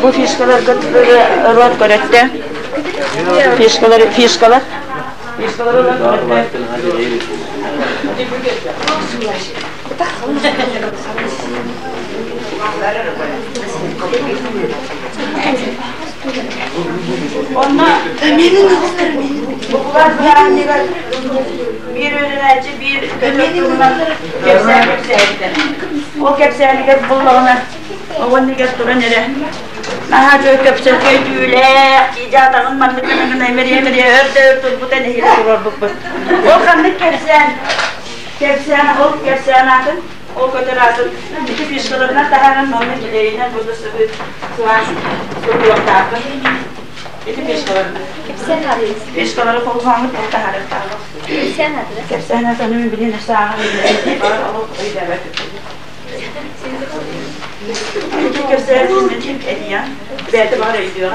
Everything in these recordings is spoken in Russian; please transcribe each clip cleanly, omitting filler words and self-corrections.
Bu fişkalar rot göretti. Fişkalar. Onlar bular bilenler bir öğrenci bir kötülüğünden kepserlikte. O kepserlikte bulduğuna o ne gettiren nere? Nah jo kepserlikte düğüle icadının mantıklarını emeriye örtü bu tane hile durur bu. O kanlık kepsen o kepsen akın. O kadar azın iki fişkalarına daharan normal gideriyle burada sıvı yok takın. İki fişkalarına. Kepsen adres. Fişkaları kullanıp o daharan takın. Kepsen adres. Kepsen adını bilin sağa bilin. Var o idare ediyor. İki kepsen hizmetim ediyor. Belki var ediyor.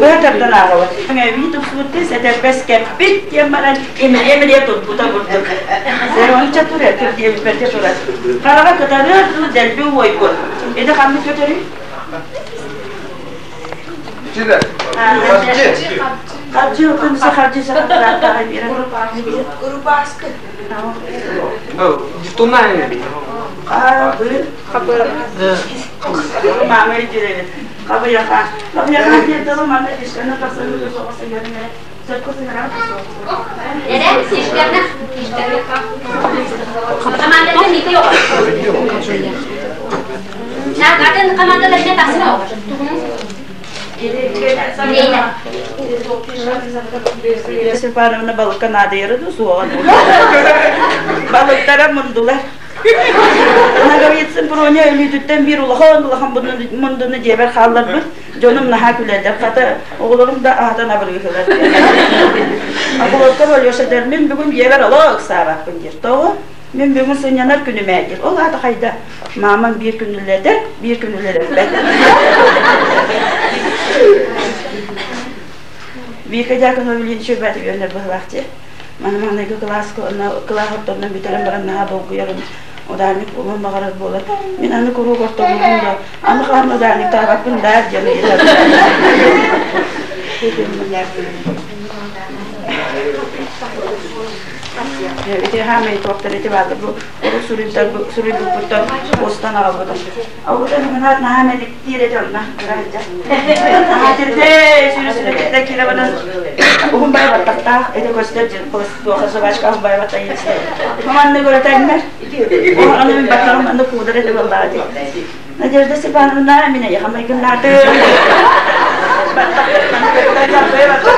Böyle tabii ağır. Evi tutuldu, serbest kepit yamaran emriye tuttu burada. Zeroni çatır ettir diye bir perde sorar. Karağa kadar da delbi oygun. Ede kanlı götürü. Cide. Harcı yok, kimse harcı sakatlar daha bir. Grup askı. Oh, ditunai. Kapı. Mama içeri. Kapı yakan diye tamam anne dişlerine kasılıyor sokası görünüyor. Sırkısı neden kasıyor? Neden? Dişlerine. Kamandalar ne diyor? Nah, kadın kamandalarına taksana olur. Sefarımda balık kanadı yarıdı soğan. Balıklara mundular. Naga yetsin pronya ölüdükten bir ulağan mundunu ceber kallar bir. Canım naha külerler. Kata oğullarım da ahatan abır yıkılar. Akıllıkta bölüyorsa der, ben bugün ceber olaq sabah gün der. Doğu, ben bugün sınyanar günüme der. O adı hayda. Mamam bir günlerde, bir günlerde. Bir kacakan öyle şöbeti gönder bu vakti. Mana kelas hortondan biterim baran naha boğuyarım. Odanik umum bağırır bolar. Men anı kuru korktu bulunda. Ama kan odanik tabak bunda canı yeter. Itu hamil dokter itu bagus bu. Orang suri putar postan awal. Awal tu mana nah hamil tiada jalan raja. Jadi suri kita kira mana. Bayar batak tak. Itu kostar pos khasabaj kah bayar batak ini. Mana negara tanya. Orang ni batal mana kuda itu baladi. Jadi sekarang mana mina ya kami kena tu. Batak kita bayar batak.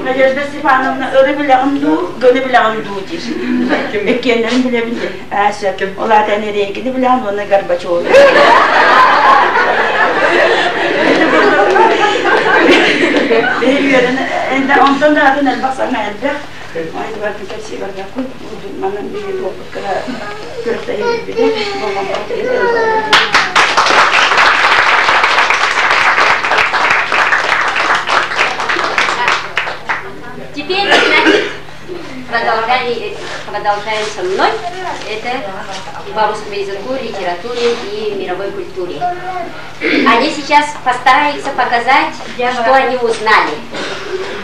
Najasda Stefanovna öyle bile andu, böyle bile andu diyor. Ekyenlerin bile bile. Asya, olayda nereye gidiyor bile andu, ona garbaç oldu. Benim yerine, ondan da adın elbasana elbek. Aynı bakın tepsi var yakın. Manın bir topuk kıra, kırıkta yedi bir de. Babam bakıyor. Теперь, значит, продолжаем со мной. Это по русскому языку, литературе и мировой культуре. Они сейчас постараются показать, что они узнали.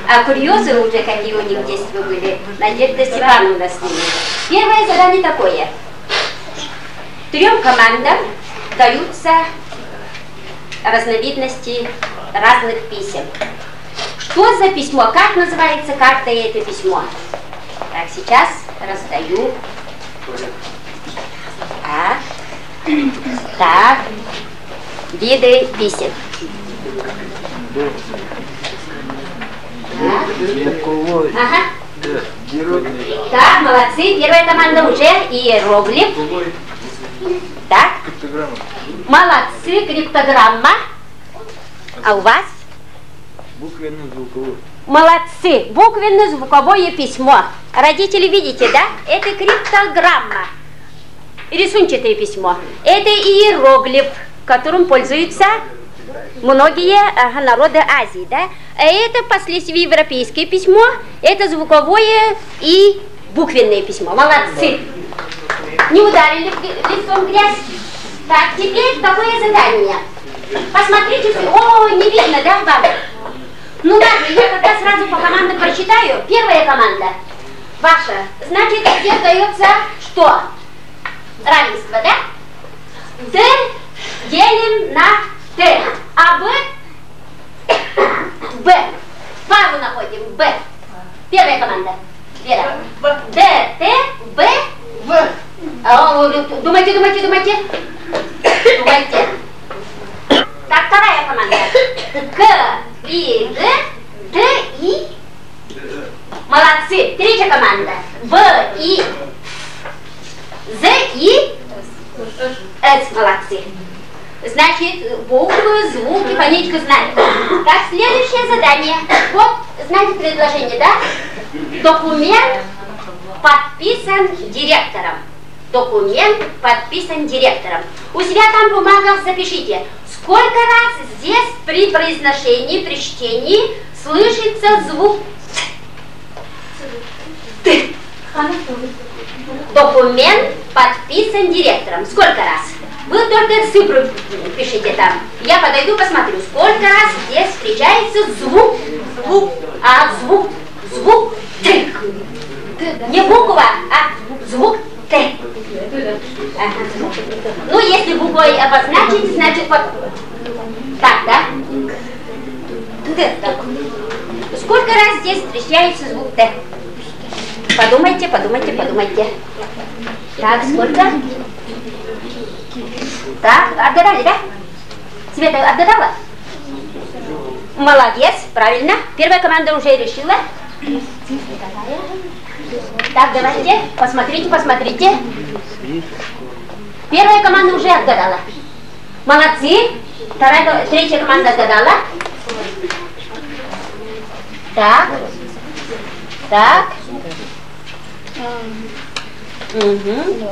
А курьезы уже, какие у них действия были, Надежда Степановна с ними. Первое задание такое. 3 командам даются разновидности разных писем. Что за письмо? Как называется каждое это письмо? Так, сейчас раздаю. Так, виды писем. Ага. Так, молодцы. Первая команда уже иероглиф. Так. Молодцы, криптограмма. А у вас? Буквенно-звуковое. Молодцы! Буквенно-звуковое письмо. Родители, видите, да? Это криптограмма. Рисунчатое письмо. Это иероглиф, которым пользуются многие народы Азии, да? Это впоследствии европейское письмо, это звуковое и буквенное письмо. Молодцы! Не ударили лицом в грязь? Так, теперь такое задание. Посмотрите, о, не видно, да, вам? Ну ладно, я тогда сразу по командам прочитаю. Первая команда ваша. Значит, здесь дается что? Равенство, да? Д делим на Т, а Б Б. Пару находим. Б. Первая команда. Вера. Д, Т, Б, В. Думайте. Думайте. Так, вторая команда. К, И, Г, Т, И. Молодцы. Третья команда. В, И, З, И, С. Молодцы. Значит, буквы, звуки, фонетику знаете. Так, следующее задание. Вот, знаете предложение, да? Документ подписан директором. Документ подписан директором. У себя там в бумагах запишите, сколько раз здесь при произношении, при чтении слышится звук Т. Документ подписан директором. Сколько раз? Вы только цифру пишите там. Я подойду, посмотрю, сколько раз здесь встречается звук Т. Не буква, а звук Т. Ага. Ну, если буквой обозначить, значит вот так, да? Т. Сколько раз здесь встречается звук Т? Подумайте. Так, сколько? Так, отгадали, да? Света отгадала? Молодец, правильно. Первая команда уже решила. Так, давайте, посмотрите. Первая команда уже отгадала. Молодцы. Третья команда отгадала. Так. Угу.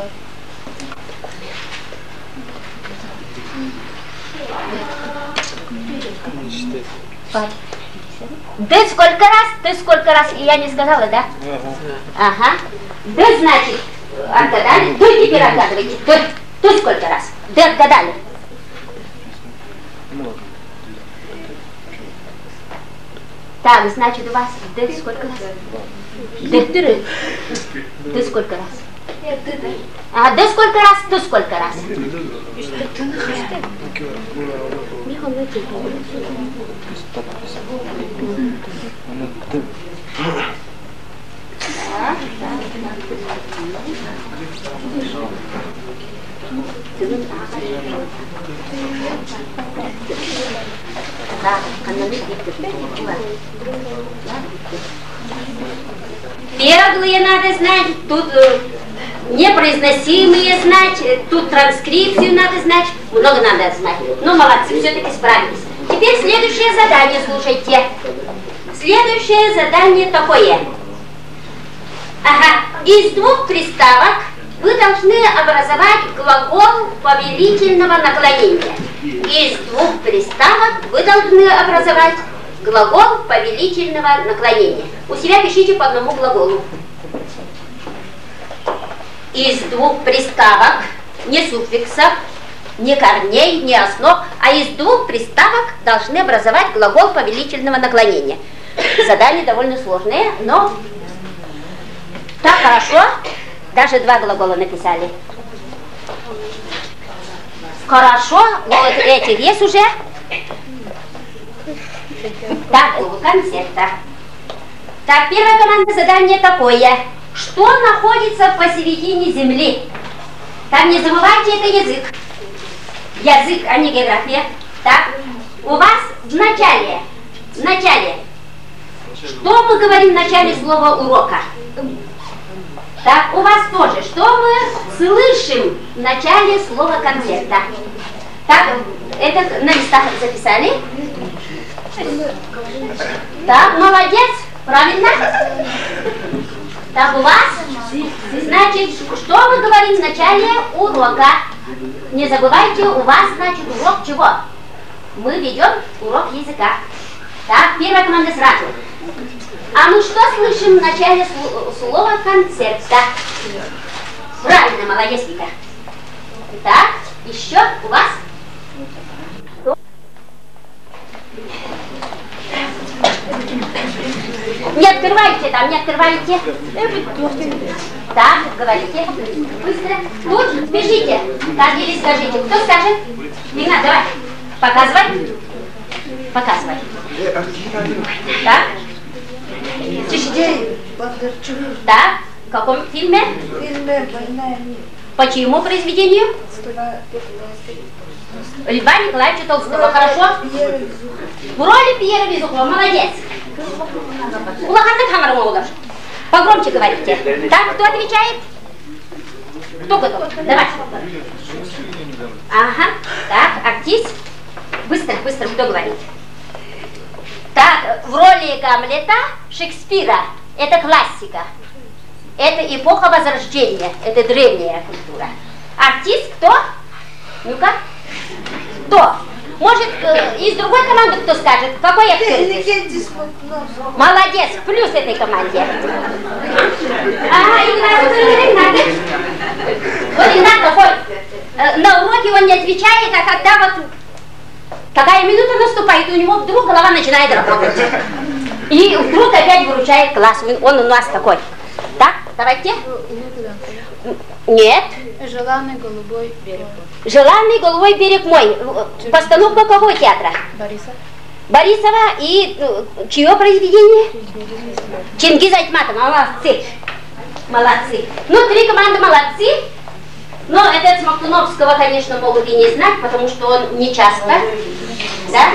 Д сколько раз? Я не сказала, да? Ага. Д значит, отгадали. Д теперь отгадывайте. Д сколько раз? Д отгадали. Так, значит, у вас Д сколько раз? Д сколько раз? А Д сколько раз? Д сколько раз? Беглые надо знать, тут непроизносимые знать, тут транскрипцию надо знать, много надо знать. Ну, молодцы, все-таки справились. Теперь следующее задание слушайте. Следующее задание такое. Ага, из двух приставок вы должны образовать глагол повелительного наклонения. Из двух приставок вы должны образовать глагол повелительного наклонения. У себя пишите по одному глаголу. Из двух приставок, не суффиксов, не корней, не основ, а из двух приставок должны образовать глагол повелительного наклонения. Задание довольно сложное, но так хорошо. Даже два глагола написали. Хорошо, вот эти есть уже. Так, концерта. Так, первая команда задание такое. Что находится посередине земли? Там не забывайте, это язык. Язык, а не география. Так, у вас в начале. Что мы говорим в начале слова урока? Так, у вас тоже. Что мы слышим в начале слова концерта? Так, это на листах записали? Так, молодец, правильно? Так у вас, значит, что мы говорим в начале урока? Не забывайте, у вас, значит, урок чего? Мы ведем урок языка. Так, первая команда сразу. А мы что слышим в начале слова концепта? Правильно, молодец, Вика. Так, еще у вас? Не открывайте там, не открывайте. Так, говорите. Быстро. Тут пишите. Так, или скажите. Кто скажет? Игнат, давай. Показывай. Показывай. Так. Тише. Так. В каком фильме? По чьему произведению? Льва Николаевича Толстого. Хорошо? В роли Пьера Безухова. Молодец. Погромче говорите. Так, кто отвечает? Кто готов? Давай. Ага. Так, артист. Быстро, быстро, кто говорит? Так, в роли Гамлета Шекспира. Это классика. Это эпоха Возрождения. Это древняя культура. Артист кто? Ну-ка. Кто? Может, из другой команды кто скажет? Какой актер? Молодец, плюс этой команде. Ага, Игнат. Вот Игнат такой. На уроке он не отвечает, а когда вот какая минута наступает, у него вдруг голова начинает работать. И вдруг опять выручает класс. Он у нас такой. Так, давайте. Нет. Желанный голубой берег. Желанный голубой берег мой. Постановка какого театра? Борисов. Борисова и чье произведение? Чингиза Айтматова. Молодцы. Молодцы. Ну, 3 команды молодцы. Но этот Смоктуновского, конечно, могут и не знать, потому что он не часто. Да?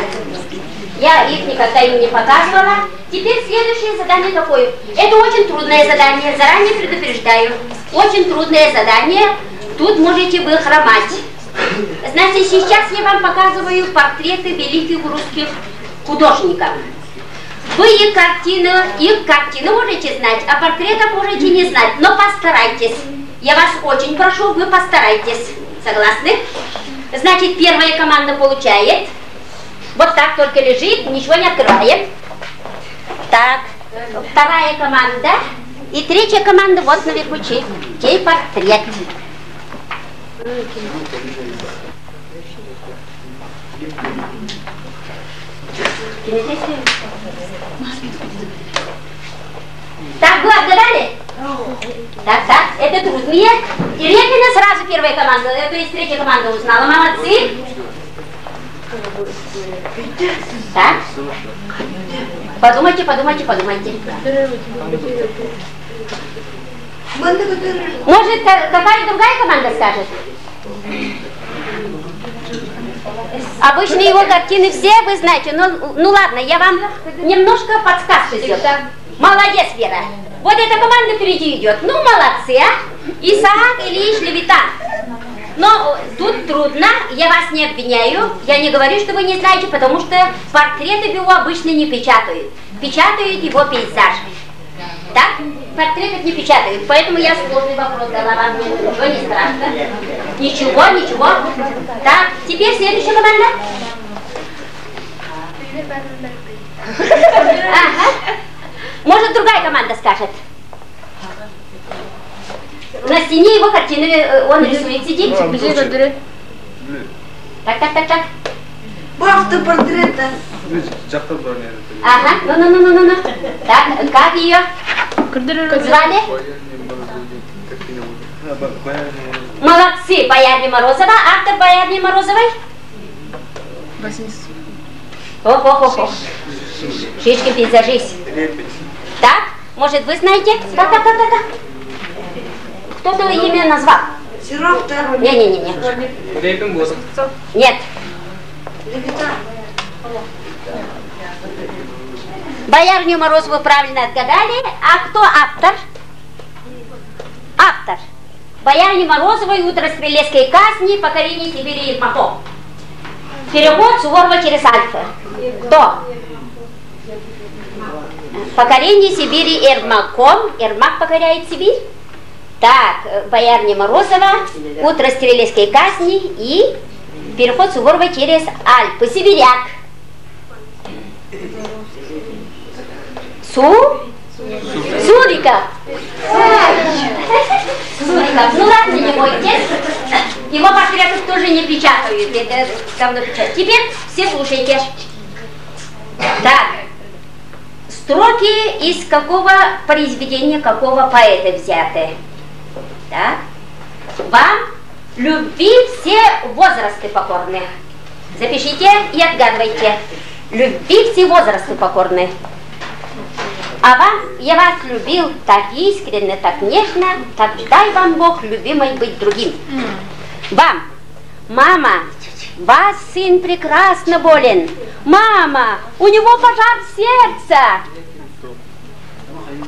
Я их никогда им не показывала. Теперь следующее задание такое. Это очень трудное задание, заранее предупреждаю. Очень трудное задание. Тут можете вы хромать. Знаете, сейчас я вам показываю портреты великих русских художников. Вы их картины можете знать, а портретов можете не знать. Но постарайтесь. Я вас очень прошу, вы постарайтесь. Согласны? Значит, первая команда получает. Вот так только лежит, ничего не открывает. Так, вторая команда. И третья команда вот наверху чей портрет. Так, вы отгадали? Так, это трудные. И Репина сразу первая команда, то есть третья команда узнала. Молодцы. Так. Подумайте. Может, какая другая команда скажет? Обычно его картины все вы знаете. Ну ладно, я вам немножко подсказку сделаю. Молодец, Вера. Вот эта команда впереди идет. Ну, молодцы, а? Исаак Ильич Левитан. Но тут трудно, я вас не обвиняю. Я не говорю, что вы не знаете, потому что портреты его обычно не печатают. Печатают его пейзаж. Так? Портретов не печатают. Поэтому я сложный вопрос дала вам. Ничего не страшно. Ничего. Так, теперь следующая команда. Ага. Может, другая команда скажет. На стене его картины он рисует, сидит. Так. Bu автопортрета. Ага, ну. Так, как ее звали? Молодцы, Боярня Морозова. Автор Боярни Морозовой? Ох. Шишкин пейзажист. Так, может вы знаете? Так. Кто-то имя назвал? Сироптер. Не. Нет. Боярню Морозову правильно отгадали. А кто автор? Автор. Боярни Морозовой, утро стрелецкой казни, покорение Сибири и Ермаков. Перевод Суворова через Альфа. Кто? Покорение Сибири Ермаком. Ермак покоряет Сибирь. Так, боярня Морозова, утро стрелецкой казни и переход Суворова через Альпы. Сибиряк. Суриков. Суриков. Ну ладно, не бойтесь. Его портреты тоже не печатают. Это давно печатают. Теперь все слушайте. Так. Строки из какого произведения, какого поэта взяты? Так. Вам любви все возрасты покорны. Запишите и отгадывайте. Любви все возрасты покорны. А вам, я вас любил так искренне, так нежно, так дай вам Бог, любимой, быть другим. Вам, мама, вас сын прекрасно болен. Мама, у него пожар сердца.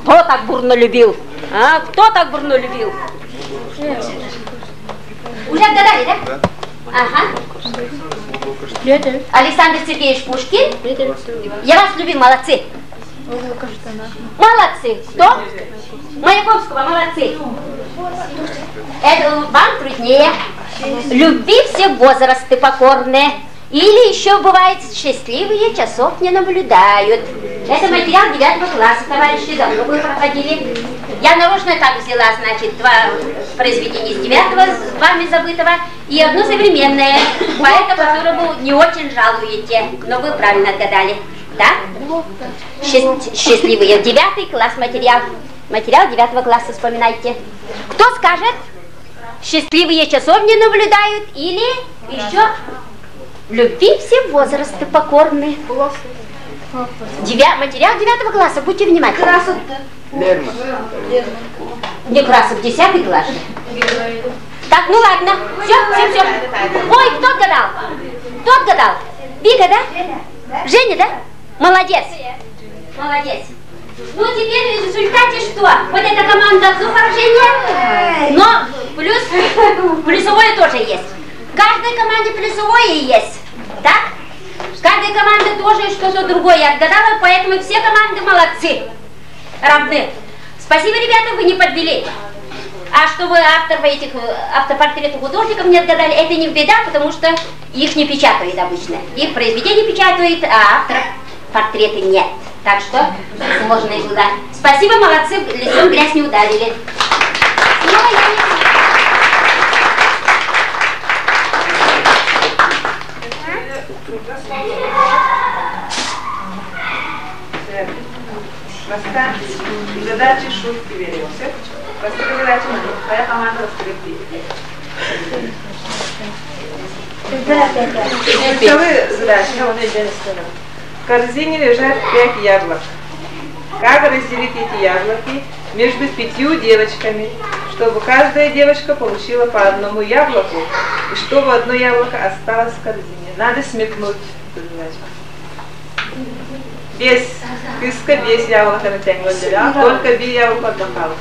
Кто так бурно любил? А? Кто так бурно любил? Уже отгадали, да? Ага. Александр Сергеевич Пушкин. Я вас любил, молодцы. Молодцы. Кто? Маяковского, молодцы. Это вам труднее. Любви все возрасты покорны. Или еще бывает счастливые часов не наблюдают. Это материал 9 класса, товарищи, давно вы проходили. Я нарочно так взяла, значит, 2 произведения из 9 вами забытого и одно современное, поэта, которому не очень жалуете, но вы правильно отгадали. Да? Счастливые. 9 класс материал. Материал 9 класса, вспоминайте. Кто скажет? Счастливые часов не наблюдают или еще... Любви все возрасты покорны. Материал 9 класса, будьте внимательны. Не Красов, 10 класс. Так, ну ладно. Все. Ой, кто отгадал? Кто отгадал? Вика, да? Женя, да? Молодец. Молодец. Ну, теперь в результате что? Вот эта команда одно поражение, но плюсовое тоже есть. В каждой команде плюсовое есть. Так? В каждой команде тоже что-то другое отгадала, поэтому все команды молодцы. Равны. Спасибо, ребята, вы не подвели. А что вы автопортреты художников не отгадали, это не беда, потому что их не печатают обычно. Их произведения печатают, а авторов портреты нет. Так что сложные было. Спасибо, молодцы, лицом грязь не ударили. Задачи, шутки, веримся. Распределять твоя команда распределит. Первая задача. В корзине лежат 5 яблок. Как разделить эти яблоки между 5 девочками, чтобы каждая девочка получила по одному яблоку, и чтобы одно яблоко осталось в корзине? Надо смекнуть эту задачу. Без кыска, без яблока на тень отделял, только без яблока отдыхал.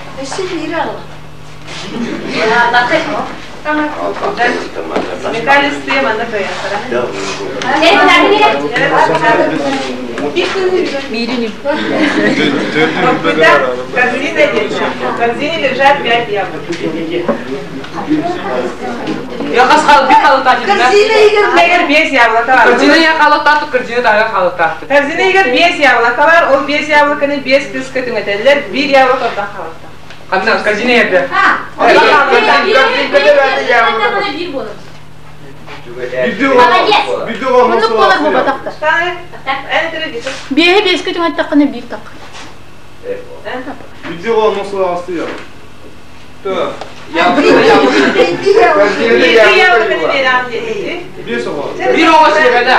Смекали с тем, она поехала. В корзине лежат 5 яблок. Я хасхал бик халатат. Корзина без яблока. Корзина я халатат, корзина да халатат. Корзина без яблока var, o без яблоканы без кыска теңетелер, bir яблоко отдыхал. Қандай корзина еді? Бие беске түңәт таққаны бир тақ. Видео насыл асты я. Bir oğa sebede.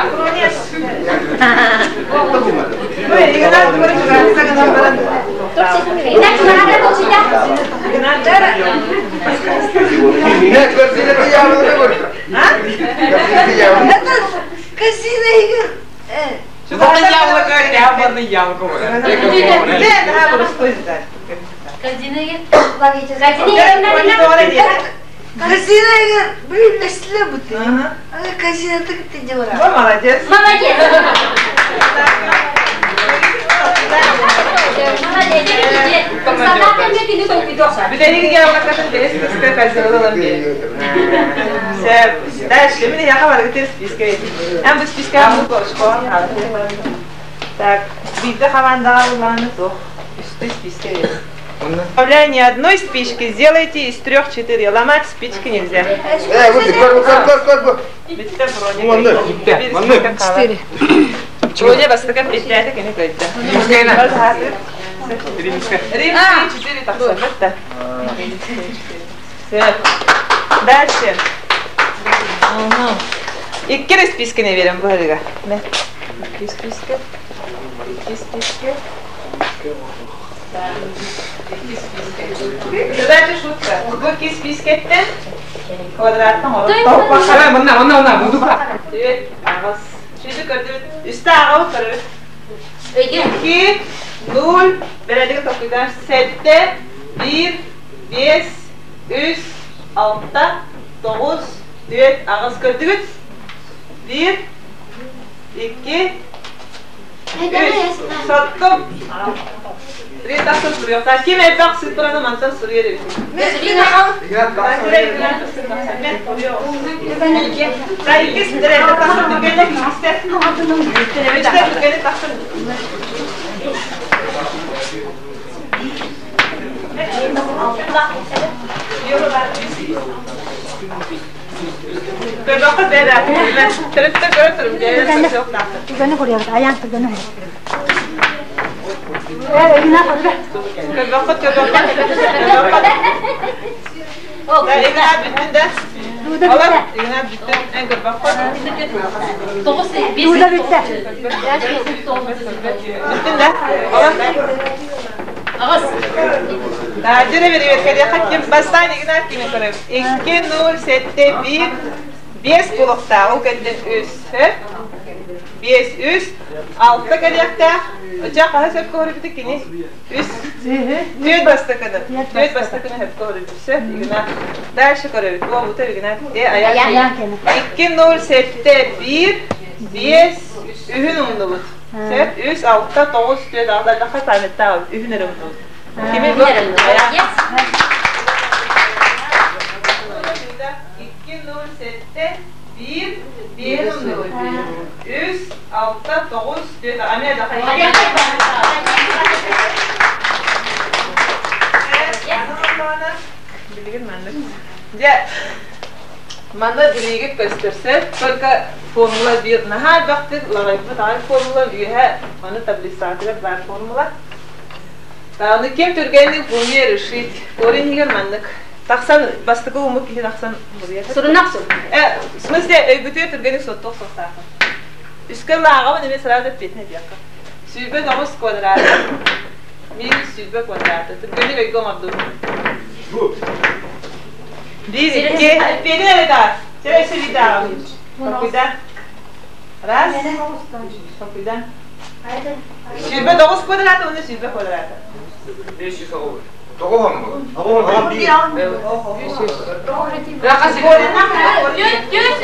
Корзина, блин, нашла бы ты. Корзина, так ты делала. Молодец. Молодец. Бедеринги явлакатын дес списка казалалам бе. Дальше мне я говорю, ты списка. Ам бы списка мы школа. Так, вида хаванда уланы то. Что списка есть? Добавление одной спички сделайте из 3-4. Ломать спички нельзя. Чего вас такая плетяйка, не говорите? Римская 4 так сказать. Дальше. İki spiskini verin bu hariga. Ne? İki spiske. Задача шутка. Сколько спискеттен квадратtan olur. Bunu bırak. Evet, ağız. Şimdi gördük. Üstte ağız kırır. 2, 0, belediye topludan 7, 1, 5, 3, 6, 9, 4, ağız gördük. 1, 2, 3, sattım. Bir dakika sürüyor. Kim evrak sıfırını mantığı sürüyor dedi. Ben iki sürüyor. Takım tükene ister. İster tükene takım. Berbakır bebek. Ben tırıkta görürüm. Tükene koruyor. Ayağın tükene. Körbakır. Ben ikna bittin de. Oğlum ikna bittin. En körbakır. Burada bitti. Bittin de. Oğlum. Ağız. Tacire veriyor. Kediye hakim bastan ikna kimi koruyor. 2, 0, 7, 1, 5 bulukta. O kendin üst. 5 üst. 6 kadiyakta. Uçak kahve hep koruyor bitti kini. Üst. Düğüt bastı kadın. Düğüt bastı kadın hep koruyor. İkna. Dersi koruyor. Bu bu tabi ikna. Ayak. 2, 0, 7, 1, 5, ühün umdu bu. 3, 6, 9, 4, 6, daha tanıttı abi. Ühün umdu. Kimi bu? Ayak. 2, 0, 7, 1, 1 umdu. 3, 6, 9, 4, amel daha. Bilgin manlık. Ya, manlık bilgit gösterse, только формула bir. Nahal vakti larayıp da formula bir है, manı tablistatiler var formula. Та onu kim Türkiye'nin formüle решить? Корень егер manlık. Taksan bastıkı umut ki taksan buraya. Сурунаксу. В смысле, bütün Türkiye'nin sotu sotakı. Üskür lağa ne mesela da bitne diyor. Sübe 9 kvadrat. Minus sübe kvadrat. Türkiye'nin bekliyor mabdu. Bir, iki, beni de daha. Şöyle bir daha. Kapıdan. Raz. Kapıdan. Sübe 9 kvadrat, onu sübe kvadrat. 500 olur. Doğru mu? Doğru değil. Yakası. Yüz.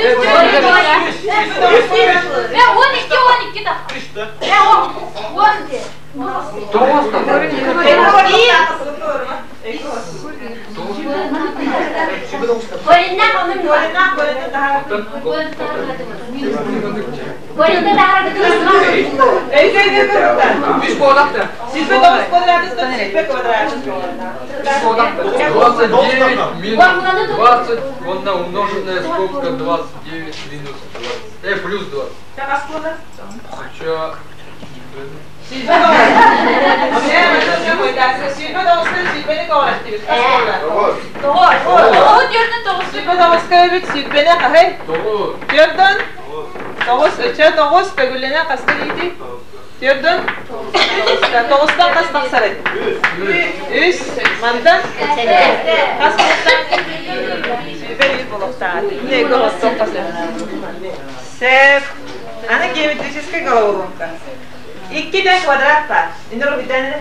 Ve 12 daha. Ve 12. Doğru. Koyundan onun var. Koyunda daha rahat Üç kodakta. Sübe 9 kvadrat, da sübe kvadrat. 29 минус 20, волна умноженная скобка 29 минус 20. Плюс 20. Хотя... Sübe 9. Sübe 9'da sübeni kovalaştırır. Doğru gördün doğru. Sübe 9'da bir sübeni kahır. Doğru. Gördün? 9, 3'e 9 pegülene kastır iyiydi. Gördün? 9'dan kas taksarı. 100. Mandan? Kas buluktan? Sübe 100 buluktan. Ne buluktan kasır? Sef. Ana geometrическая головоломка. 2'den kvadrat var. İndir o bir tane.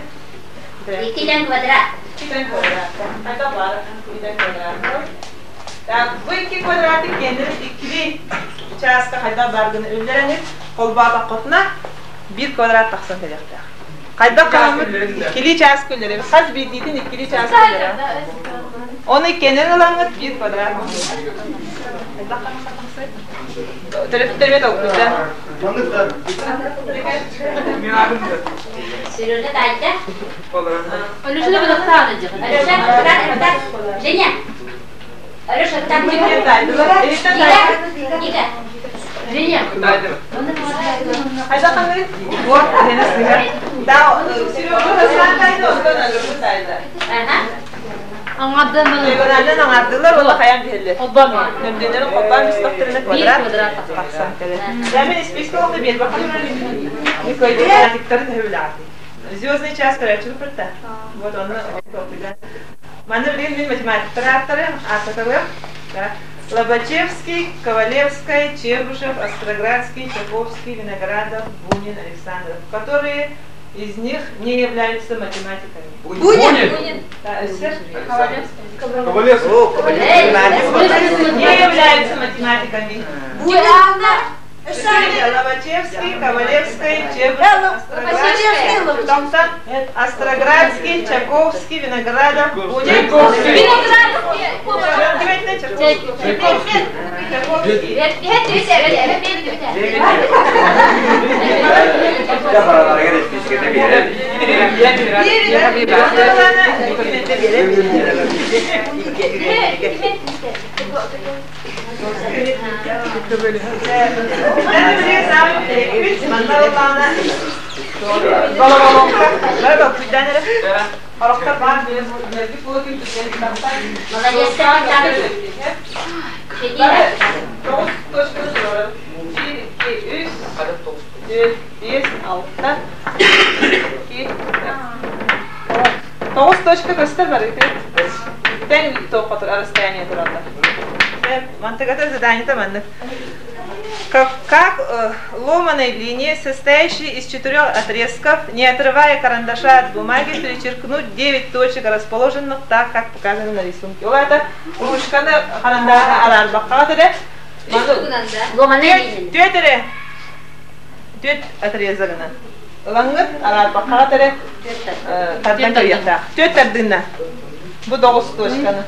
2'den kvadrat. 2'den kvadrat. Hatta var. 2'den kvadrat. Bu 2 kvadratı kendini ikili участка hayda bargını öldürenir. Kolbağa kotuna 1 kvadrat taksan edecekler. Kayda kalmış ikili çağız külleri. Kaç bir ditin ikili çağız külleri. Onu kenar alanı 1 kvadrat. Terbiye tavukluda. Сережа, дайте. Алюша, давай достанешь. Алюша, так. Женя. Алюша, так. Ника. Женя. Kayda kalmış. Bu henüz sıra. Daha Serежа sıraydı ondan alır saydı. Anladım ben. Legolardan anlattılar o da kayan değildi. Obam. Nömrelerin kopar müstaktirine kvadrat. 1 kvadrat. Baksan kere. Yani ispişko oldu bir bakalım. Ne koydu? Pratikleri de öyle artık. Звездный час, короче, выпрыгта. Вот он, да. Маневрин математик. Авторы, да. Лобачевский, Ковалевская, Чебушев, Остроградский, Чаковский, Виноградов, Бунин, Александров, которые из них не являются математиками. Бунин? Да, Ковалевский. не являются математиками. Лобачевский, Ковалевский, Чебушев, Остроградский, Чаковский, Виноградов, Бунин. Молодец, так. Тоғыз точка көстер бар. Тен тоққа расстояние турында. Мантыгата задание таманны. Как ломаной линии, состоящей из 4 отрезков, не отрывая карандаша от бумаги, перечеркнуть 9 точек, расположенных так, как показано на рисунке. Вот это ручканы карандаша алар баққатыры. Ломаной линии. Төт отрезагына. Лаңгыт алар баққатыры. Тардан көректа. Төт тардына. Bu 9 точканы.